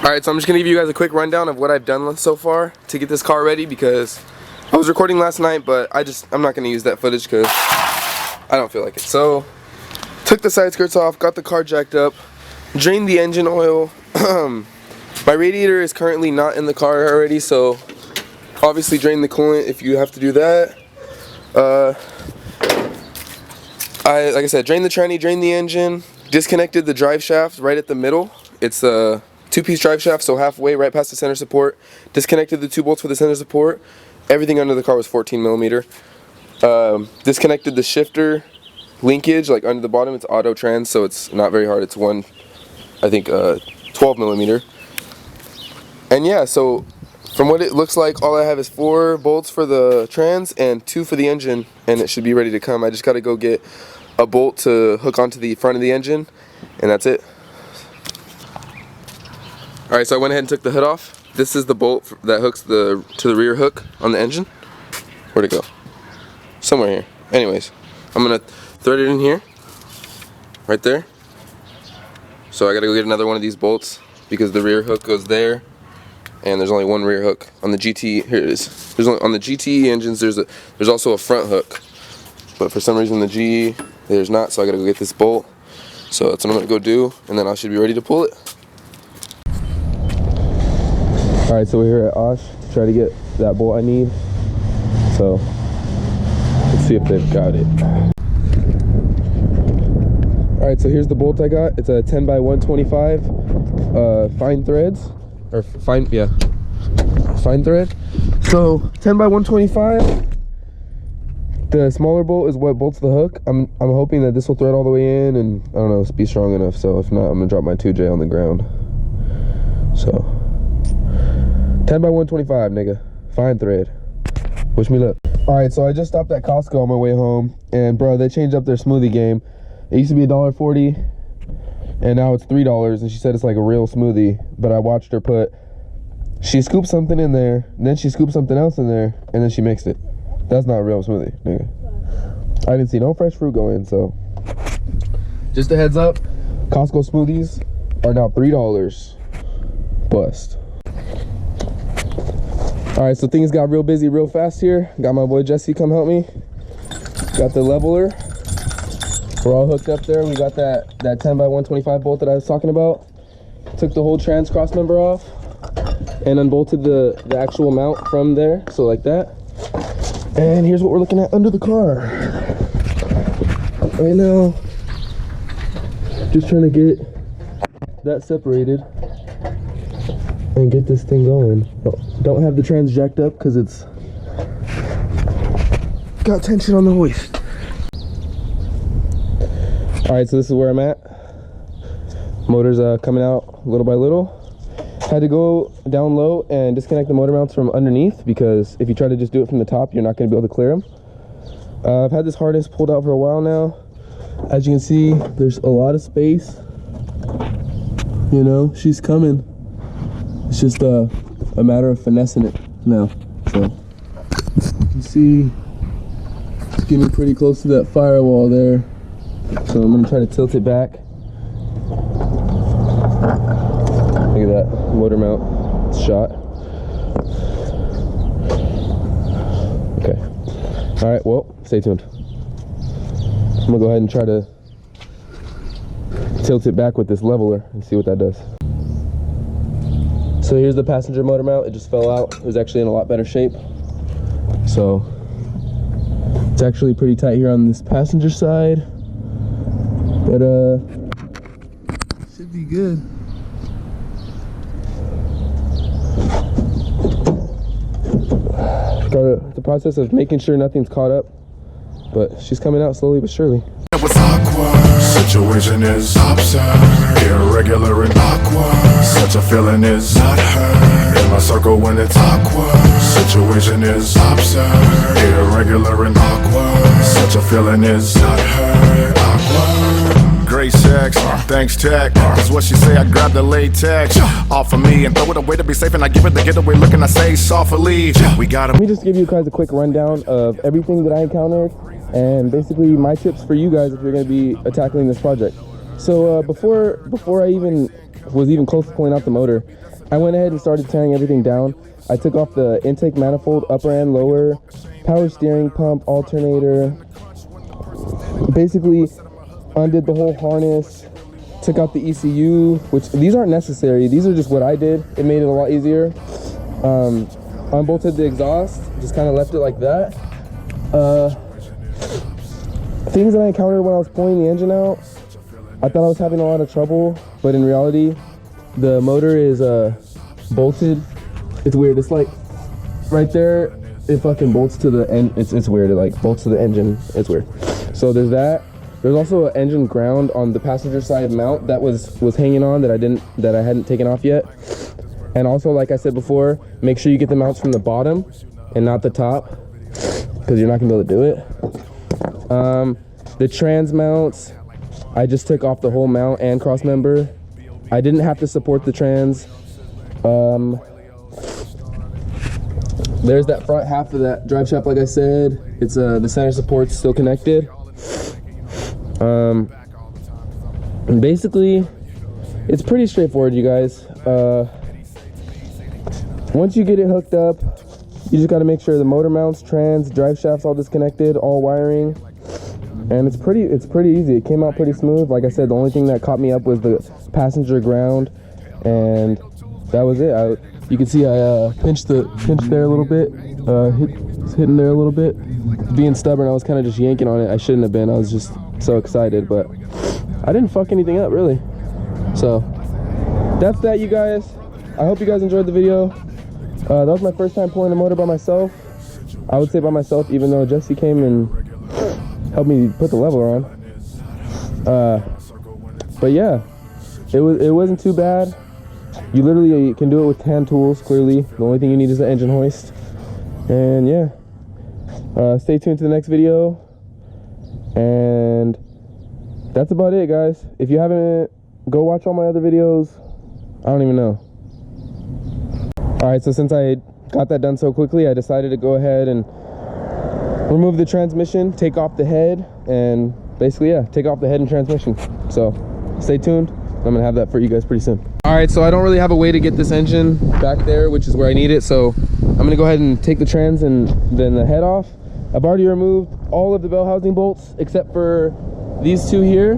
Alright, so I'm just going to give you guys a quick rundown of what I've done so far to get this car ready, because I was recording last night, but I'm not going to use that footage because I don't feel like it. So, took the side skirts off, got the car jacked up, drained the engine oil. My radiator is currently not in the car already, so obviously drain the coolant if you have to do that. Like I said, drained the tranny, drained the engine, disconnected the drive shaft right at the middle. It's a two-piece drive shaft, so halfway right past the center support. Disconnected the 2 bolts for the center support. Everything under the car was 14mm. Disconnected the shifter linkage, like under the bottom. It's auto trans, so it's not very hard. It's 12mm. And yeah, so from what it looks like, all I have is 4 bolts for the trans and 2 for the engine, and it should be ready to come. I just got to go get a bolt to hook onto the front of the engine, and that's it. Alright, so I went ahead and took the hood off. This is the bolt that hooks to the rear hook on the engine. Where'd it go? Somewhere here. Anyways, I'm going to thread it in here. Right there. So I got to go get another one of these bolts because the rear hook goes there. And there's only one rear hook. On the GT, here it is. On the GT engines, there's also a front hook. But for some reason the GE, there's not, so I got to go get this bolt. So that's what I'm going to go do, and then I should be ready to pull it. Alright, so we're here at Osh to try to get that bolt I need. So, let's see if they've got it. Alright, so here's the bolt I got. It's a 10x125 fine threads. Or fine thread. So, 10x125. The smaller bolt is what bolts the hook. I'm hoping that this will thread all the way in and, I don't know, be strong enough. So, if not, I'm going to drop my 2J on the ground. So, 10x125, nigga. Fine thread. Wish me luck. Alright, so I just stopped at Costco on my way home. And, bro, they changed up their smoothie game. It used to be $1.40. And now it's $3. And she said it's like a real smoothie. But I watched her she scooped something in there. And then she scooped something else in there. And then she mixed it. That's not a real smoothie, nigga. I didn't see no fresh fruit go in, so. Just a heads up. Costco smoothies are now $3. Bust. Alright, so things got real busy real fast here. Got my boy Jesse come help me. Got the leveler. We're all hooked up there. We got that 10x125 bolt that I was talking about. Took the whole trans cross member off and unbolted the actual mount from there, so like that. And here's what we're looking at under the car. Right now, just trying to get that separated and get this thing going. Don't have the trans jacked up because it's got tension on the hoist. Alright, so this is where I'm at. Motor's coming out little by little. Had to go down low and disconnect the motor mounts from underneath, because if you try to just do it from the top, you're not going to be able to clear them. I've had this harness pulled out for a while now. As you can see, there's a lot of space. You know, she's coming. It's just a matter of finessing it now. So you can see it's getting pretty close to that firewall there. So I'm gonna try to tilt it back. Look at that motor mount. It's shot. Okay. All right. Well, stay tuned. I'm gonna go ahead and try to tilt it back with this leveler and see what that does. So here's the passenger motor mount. It just fell out. It was actually in a lot better shape. So it's actually pretty tight here on this passenger side, but should be good. Got the process of making sure nothing's caught up, but she's coming out slowly but surely. It was awkward. Situation is absurd, irregular and awkward. Such a feeling is not heard in my circle when it's awkward. Situation is absurd, irregular and awkward. Such a feeling is not heard. Awkward. Great sex, thanks tech. That's what she say. I grab the latex off of me and throw it away to be safe, and I give it the getaway look and I say softly, we got him. Let me just give you guys a quick rundown of everything that I encountered, and basically my tips for you guys if you're going to be tackling this project. So before I even was even close to pulling out the motor, I went ahead and started tearing everything down. I took off the intake manifold, upper and lower, power steering pump, alternator, basically undid the whole harness, took out the ECU, which these aren't necessary. These are just what I did. It made it a lot easier. Unbolted the exhaust, just kind of left it like that. Things that I encountered when I was pulling the engine out, I thought I was having a lot of trouble, but in reality, the motor is bolted. It's weird. It's like right there, it fucking bolts to the end. It's weird. It like bolts to the engine. It's weird. So there's that. There's also an engine ground on the passenger side mount that was hanging on that I hadn't taken off yet. And also, like I said before, make sure you get the mounts from the bottom and not the top, because you're not gonna be able to do it. The trans mounts, I just took off the whole mount and cross member. I didn't have to support the trans. There's that front half of that drive shaft, like I said. It's the center support's still connected. And basically, it's pretty straightforward, you guys. Once you get it hooked up, you just got to make sure the motor mounts, trans, drive shafts all disconnected, all wiring, and it's pretty easy. It came out pretty smooth. Like I said, the only thing that caught me up was the passenger ground, and that was it. You can see I pinched there a little bit, hitting there a little bit. Being stubborn, I was kind of just yanking on it. I shouldn't have been. I was just so excited, but I didn't fuck anything up really. So that's that, you guys. I hope you guys enjoyed the video. That was my first time pulling the motor by myself. I would say by myself, even though Jesse came and helped me put the leveler on. But yeah, it wasn't too bad. You literally can do it with hand tools, clearly. The only thing you need is the engine hoist. And yeah, stay tuned to the next video. And that's about it, guys. If you haven't, go watch all my other videos. I don't even know. All right, so since I got that done so quickly, I decided to go ahead and remove the transmission, take off the head, and basically, yeah, take off the head and transmission. So stay tuned. I'm gonna have that for you guys pretty soon. All right, so I don't really have a way to get this engine back there, which is where I need it. So I'm gonna go ahead and take the trans and then the head off. I've already removed all of the bell housing bolts except for these two here,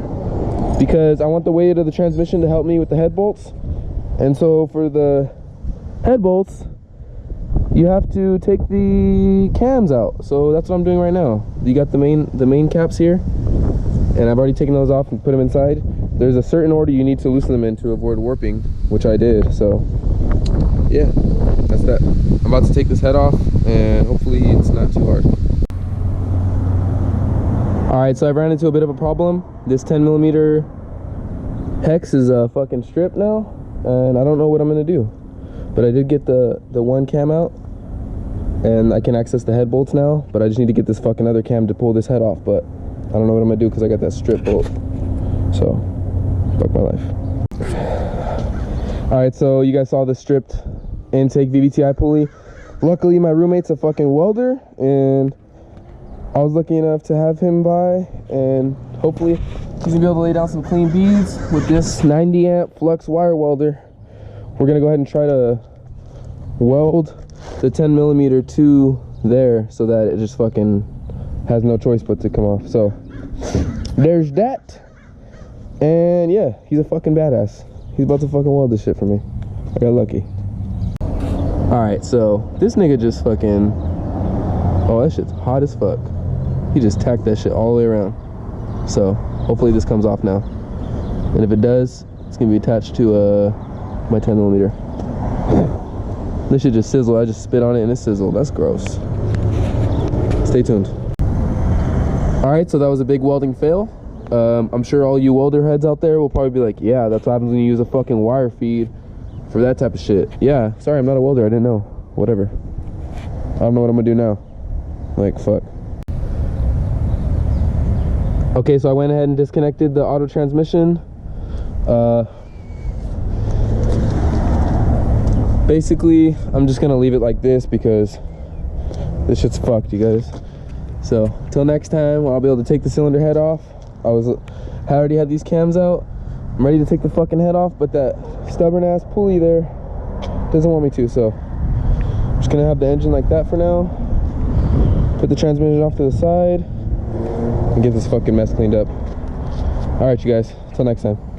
because I want the weight of the transmission to help me with the head bolts. And so for the head bolts, you have to take the cams out. So that's what I'm doing right now. You got the main caps here, and I've already taken those off and put them inside. There's a certain order you need to loosen them in to avoid warping, which I did. So yeah, that's that. I'm about to take this head off, and hopefully it's not too hard. All right, so I ran into a bit of a problem. This 10mm hex is fucking stripped now, and I don't know what I'm gonna do. But I did get the one cam out, and I can access the head bolts now, but I just need to get this fucking other cam to pull this head off. But I don't know what I'm gonna do because I got that strip bolt. So fuck my life. All right, so you guys saw the stripped intake VVTi pulley. Luckily my roommate's a fucking welder, and I was lucky enough to have him by, and hopefully he's gonna be able to lay down some clean beads with this 90 amp flux wire welder. We're gonna go ahead and try to weld the 10mm to there so that it just fucking has no choice but to come off. So there's that. And yeah, he's a fucking badass. He's about to fucking weld this shit for me. I got lucky. All right, so this nigga just fucking, oh, that shit's hot as fuck. He just tacked that shit all the way around. So hopefully this comes off now. And if it does, it's gonna be attached to my 10mm. This shit just sizzled. I just spit on it and it sizzled. That's gross. Stay tuned. All right, so that was a big welding fail. I'm sure all you welder heads out there will probably be like, yeah, that's what happens when you use a fucking wire feed for that type of shit. Yeah, sorry, I'm not a welder. I didn't know. Whatever. I don't know what I'm gonna do now. Like, fuck. Okay, so I went ahead and disconnected the auto transmission. Basically, I'm just gonna leave it like this because this shit's fucked, you guys. So, till next time, I'll be able to take the cylinder head off. I already had these cams out. I'm ready to take the fucking head off, but that stubborn ass pulley there doesn't want me to, so I'm just gonna have the engine like that for now. Put the transmission off to the side and get this fucking mess cleaned up. All right, you guys, until next time.